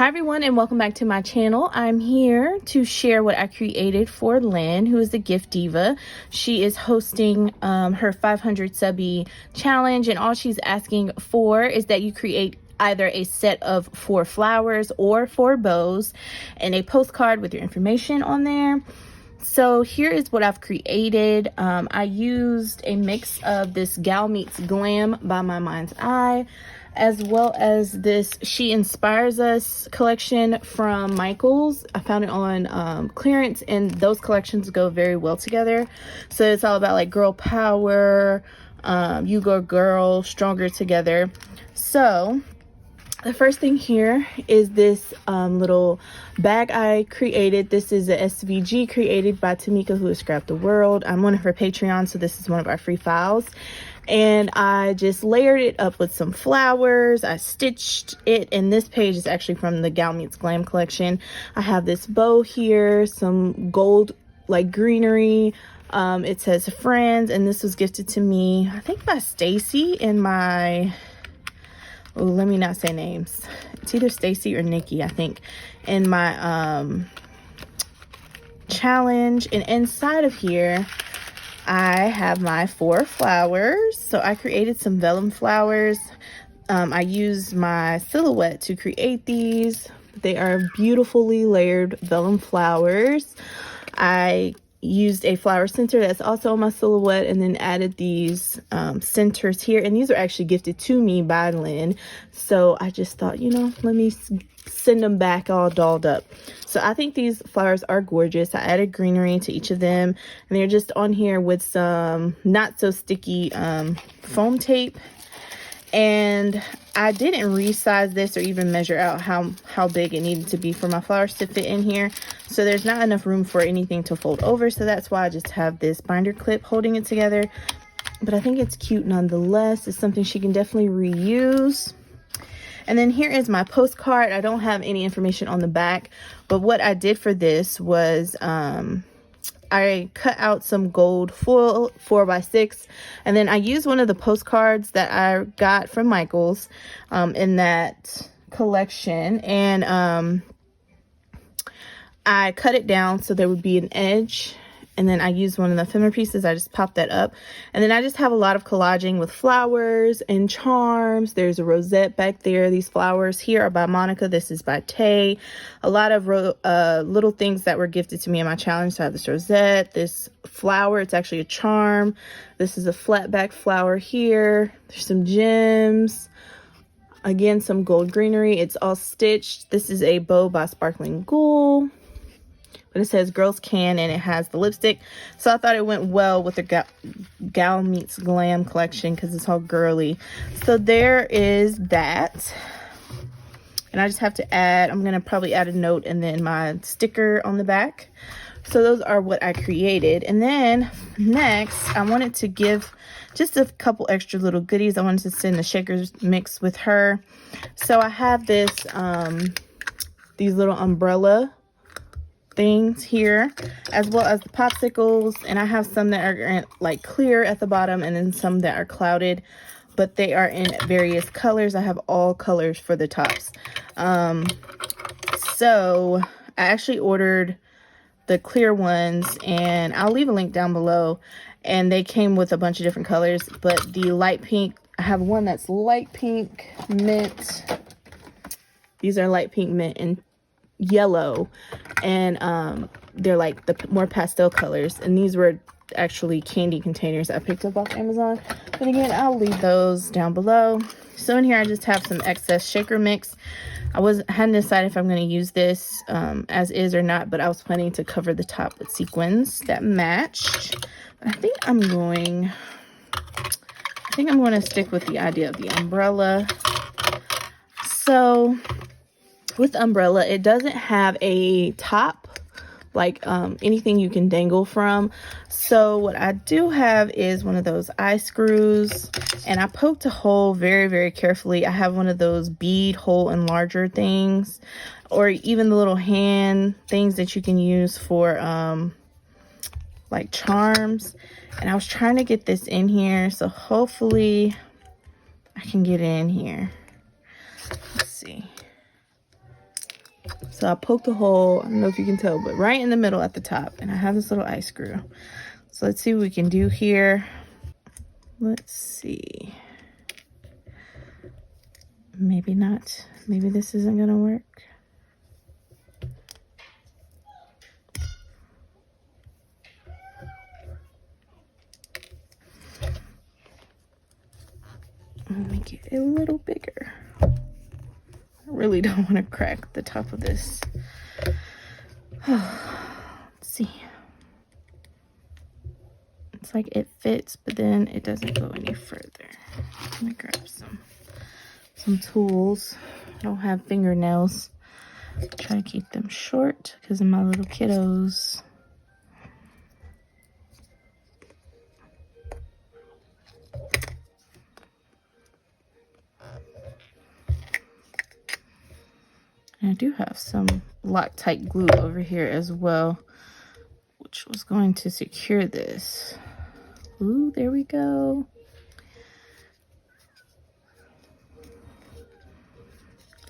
Hi everyone, and welcome back to my channel. I'm here to share what I created for Lynn, who is the gift diva. She is hosting her 500 subby challenge, and all she's asking for is that you create either a set of 4 flowers or 4 bows and a postcard with your information on there. So here is what I've created. I used a mix of this Gal Meets Glam by My Mind's Eye, as well as this She Inspires Us collection from Michaels. I found it on clearance, and those collections go very well together. So it's all about like girl power, you go girl, stronger together. So the first thing here is this little bag I created. This is a SVG created by Tamika, who has scrapped the world. I'm one of her Patreons, so this is one of our free files. And I just layered it up with some flowers. I stitched it, and this page is actually from the Gal Meets Glam collection. I have this bow here, some gold like greenery. It says friends, and this was gifted to me, I think, by Stacy in my... Oh, let me not say names. It's either Stacy or Nikki, I think, in my challenge. And inside of here, I have my 4 flowers. So I created some vellum flowers. I used my silhouette to create these. They are beautifully layered vellum flowers. I used a flower center that's also on my silhouette, and then added these centers here, and these are actually gifted to me by Lynn. So I just thought, you know, let me send them back all dolled up. So I think these flowers are gorgeous. I added greenery to each of them, and they're just on here with some not so sticky foam tape. And I didn't resize this or even measure out how big it needed to be for my flowers to fit in here. So there's not enough room for anything to fold over. So that's why I just have this binder clip holding it together. But I think it's cute nonetheless. It's something she can definitely reuse. And then here is my postcard. I don't have any information on the back, but what I did for this was I cut out some gold foil 4x6, and then I used one of the postcards that I got from Michaels in that collection, and I cut it down so there would be an edge. And then I used one of the ephemera pieces. I just popped that up. And then I just have a lot of collaging with flowers and charms. There's a rosette back there. These flowers here are by Monica. This is by Tay. A lot of little things that were gifted to me in my challenge. So I have this rosette, this flower. It's actually a charm. This is a flat back flower here. There's some gems. Again, some gold greenery. It's all stitched. This is a bow by Sparkling Ghoul. But it says Girls Can, and it has the lipstick. So I thought it went well with the Gal Meets Glam collection because it's all girly. So there is that. And I just have to add, I'm going to probably add a note and then my sticker on the back. So those are what I created. And then next, I wanted to give just a couple extra little goodies. I wanted to send the Shakers mix with her. So I have this, these little umbrella things here, as well as the popsicles, and I have some that are like clear at the bottom and then some that are clouded, but they are in various colors. I have all colors for the tops. So I actually ordered the clear ones, and I'll leave a link down below, and they came with a bunch of different colors, but the light pink, I have one that's light pink mint. These are light pink mint and yellow, and they're like the more pastel colors, and these were actually candy containers I picked up off Amazon. But again, I'll leave those down below. So in here I just have some excess shaker mix. I hadn't decided if I'm going to use this as is or not, but I was planning to cover the top with sequins that matched. But I think I'm going to stick with the idea of the umbrella. So with umbrella, it doesn't have a top like anything you can dangle from. So what I do have is one of those eye screws, and I poked a hole very, very carefully. I have one of those bead hole enlarger things, or even the little hand things that you can use for like charms. And I was trying to get this in here, so hopefully I can get it in here. Let's see. So I poked a hole, I don't know if you can tell, but right in the middle at the top. And I have this little ice screw. So let's see what we can do here. Let's see. Maybe not. Maybe this isn't gonna work. I'll make it a little bigger. I really don't want to crack the top of this. Let's see. It's like it fits, but then it doesn't go any further. Let me grab some tools. I don't have fingernails. Try to keep them short because of my little kiddos. And I do have some Loctite glue over here as well, which was going to secure this. Ooh, there we go.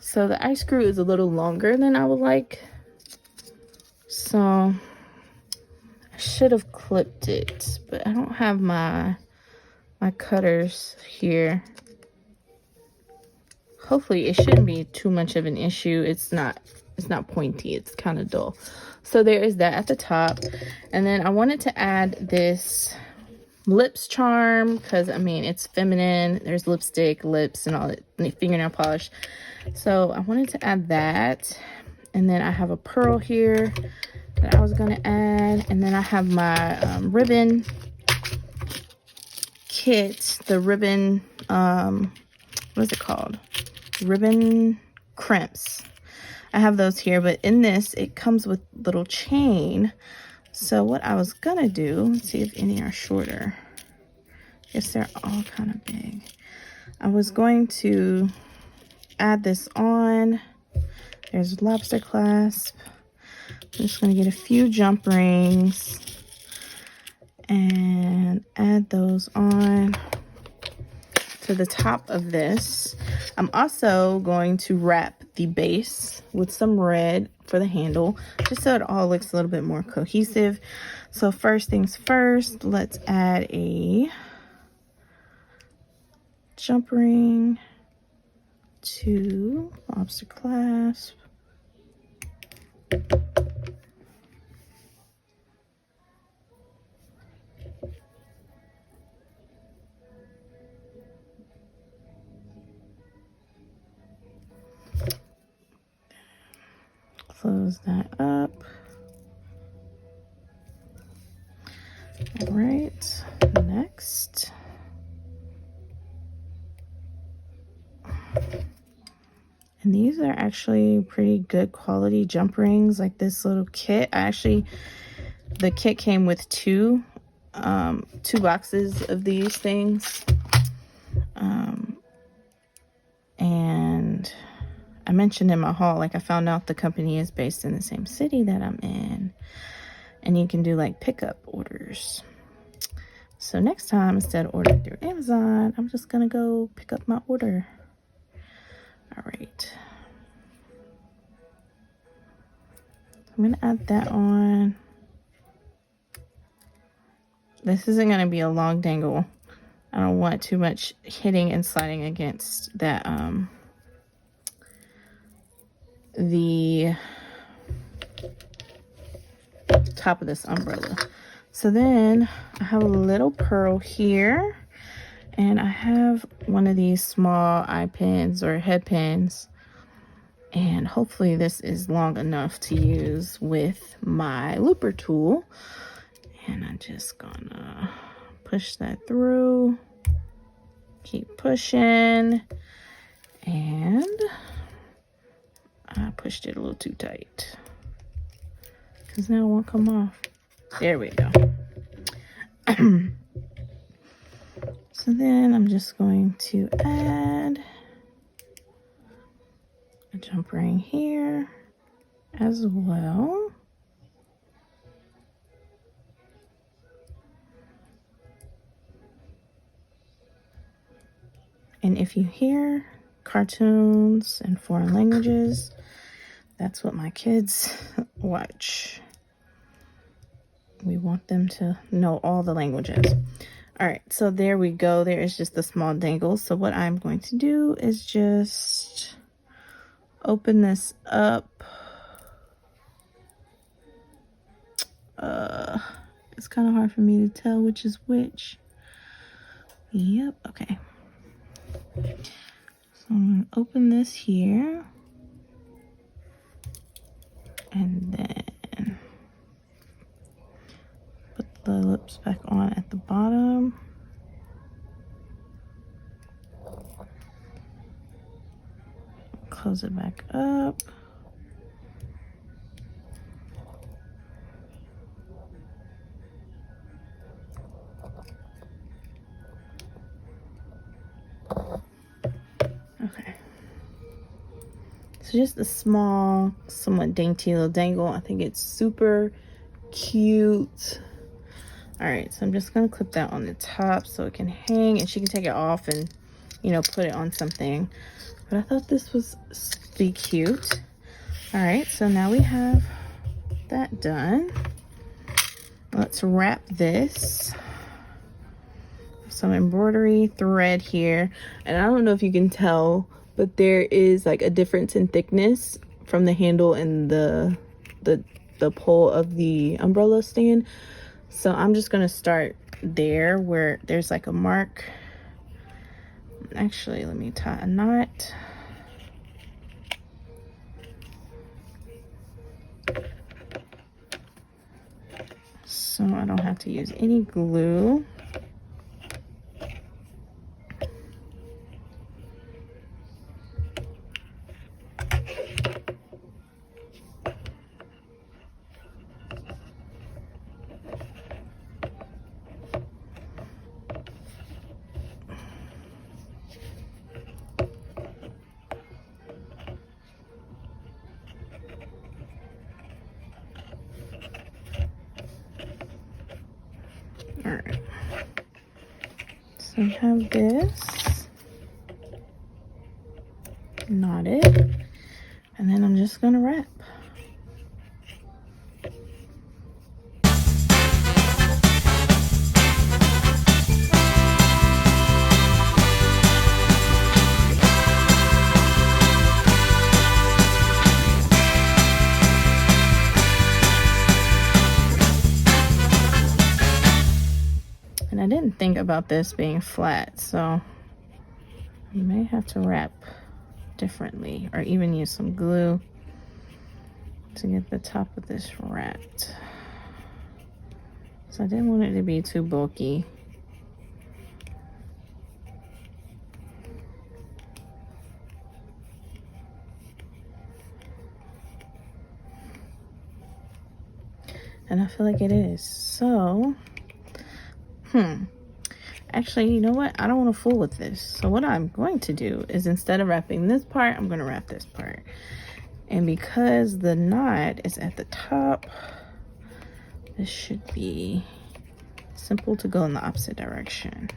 So the ice screw is a little longer than I would like. So I should have clipped it, but I don't have my cutters here. Hopefully it shouldn't be too much of an issue. It's not pointy, it's kind of dull. So there is that at the top. And then I wanted to add this lips charm because I mean it's feminine. There's lipstick, lips, and all that, fingernail polish. So I wanted to add that. And then I have a pearl here that I was gonna add. And then I have my ribbon kit, the ribbon, what is it called? Ribbon crimps. I have those here, but in this, it comes with little chain. So what I was gonna do, let's see if any are shorter. Yes, they're all kind of big. I was going to add this on. There's lobster clasp. I'm just gonna get a few jump rings and add those on to the top of this. I'm also going to wrap the base with some red for the handle, just so it all looks a little bit more cohesive. So first things first, let's add a jump ring to lobster clasp. Close that up. All right, next. And these are actually pretty good quality jump rings, like this little kit. The kit came with two boxes of these things. And I mentioned in my haul, like I found out the company is based in the same city that I'm in. And you can do like pickup orders. So next time, instead of ordering through Amazon, I'm just gonna go pick up my order. All right. I'm gonna add that on. This isn't gonna be a long dangle. I don't want too much hitting and sliding against that, the top of this umbrella. So then I have a little pearl here, and I have one of these small eye pins or head pins, and hopefully this is long enough to use with my looper tool. And I'm just gonna push that through, keep pushing, and I pushed it a little too tight because now it won't come off. There we go. So then I'm just going to add a jump ring here as well. And if you hear cartoons and foreign languages, That's what my kids watch. We want them to know all the languages. All right, so there we go. There is just the small dangle. So what I'm going to do is just open this up. It's kind of hard for me to tell which is which. Yep, okay. So I'm going to open this here. And then put the lips back on at the bottom. Close it back up. Okay. So just a small, somewhat dainty little dangle. I think it's super cute. All right, so I'm just gonna clip that on the top so it can hang, and she can take it off and, you know, put it on something. But I thought this was be cute. All right, so now we have that done. Let's wrap this. Some embroidery thread here, and I don't know if you can tell, but there is like a difference in thickness from the handle and the pole of the umbrella stand. So I'm just gonna start there where there's like a mark. Actually, let me tie a knot. So I don't have to use any glue. Alright, so I have this knotted, and then I'm just gonna wrap. And I didn't think about this being flat, so you may have to wrap differently, or even use some glue to get the top of this wrapped. So I didn't want it to be too bulky. And I feel like it is. So actually, you know what? I don't want to fool with this. So what I'm going to do is, instead of wrapping this part, I'm going to wrap this part. And because the knot is at the top, this should be simple to go in the opposite direction.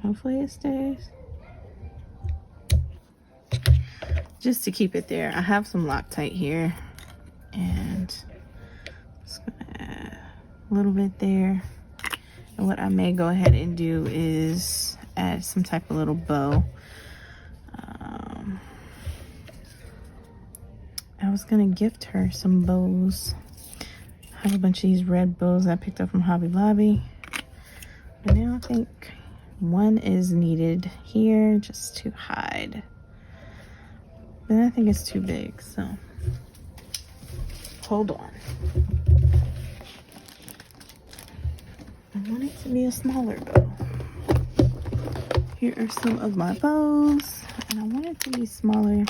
Hopefully it stays. Just to keep it there, I have some Loctite here, and just gonna add a little bit there. And what I may go ahead and do is add some type of little bow. I was gonna gift her some bows. I have a bunch of these red bows I picked up from Hobby Lobby, but now I think one is needed here just to hide, but I think it's too big, so hold on. I want it to be a smaller bow. Here are some of my bows, and I want it to be smaller.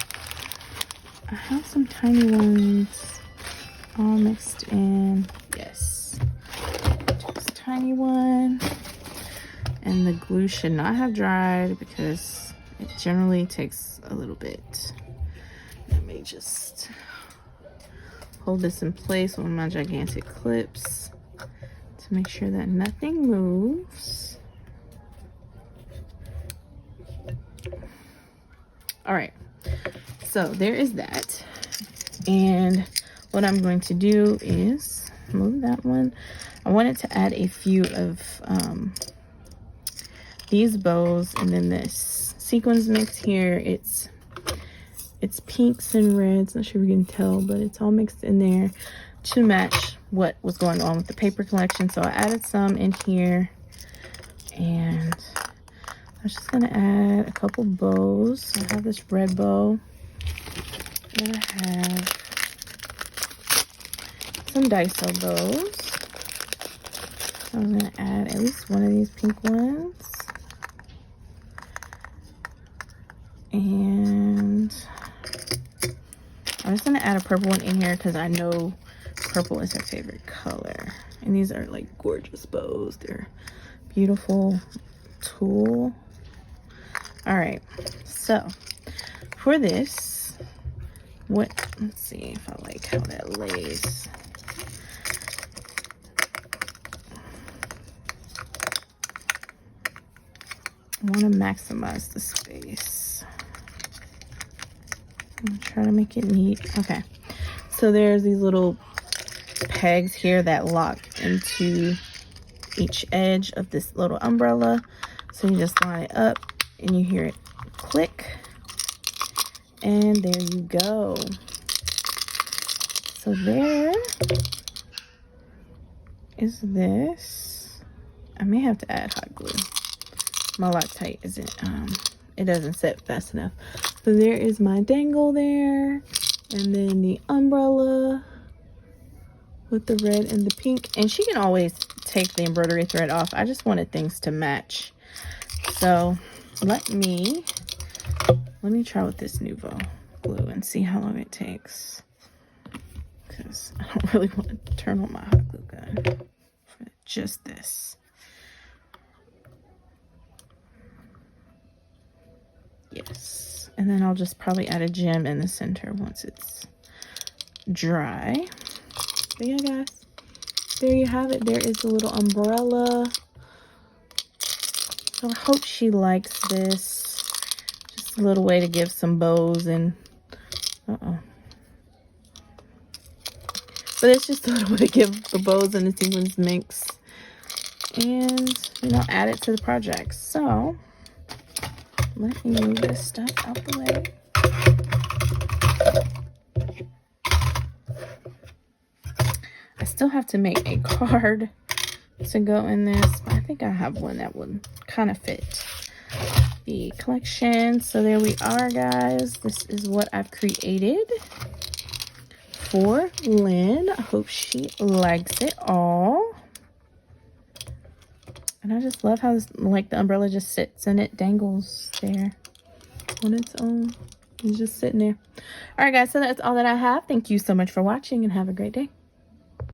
I have some tiny ones all mixed in. Yes, just a tiny one. And the glue should not have dried because it generally takes a little bit. Let me just hold this in place with my gigantic clips to make sure that nothing moves. All right, so there is that. And what I'm going to do is move that one. I wanted to add a few of these bows, and then this sequins mix here. It's pinks and reds. Not sure if you can tell, but it's all mixed in there to match what was going on with the paper collection. So I added some in here, and I was just gonna add a couple bows. I have this red bow, and I have some Daiso bows. I'm gonna add at least one of these pink ones, and I'm just gonna add a purple one in here because I know purple is her favorite color. And these are like gorgeous bows. They're beautiful tulle. All right, so for this, let's see if I like how that lays. I want to maximize the space. I'm gonna try to make it neat. Okay, so there's these little pegs here that lock into each edge of this little umbrella. So you just line it up and you hear it click, and there you go. So there is this. I may have to add hot glue. My Loctite isn't it doesn't set fast enough. So there is my dangle there, and then the umbrella with the red and the pink. And she can always take the embroidery thread off. I just wanted things to match. So let me try with this Nouveau glue and see how long it takes, because I don't really want to turn on my hot glue gun for just this. Yes, and then I'll just probably add a gem in the center once it's dry. But yeah, guys, there you have it. There is a little umbrella. So I hope she likes this. Just a little way to give some bows and but it's just a little way to give the bows and the sequins mix, and you know, add it to the project. So let me move this stuff out the way. I still have to make a card to go in this, but I think I have one that would kind of fit the collection. So there we are, guys. This is what I've created for Lynn. I hope she likes it all. And I just love how this, like, the umbrella just sits and it dangles there on its own. It's just sitting there. All right, guys, so that's all that I have. Thank you so much for watching, and have a great day.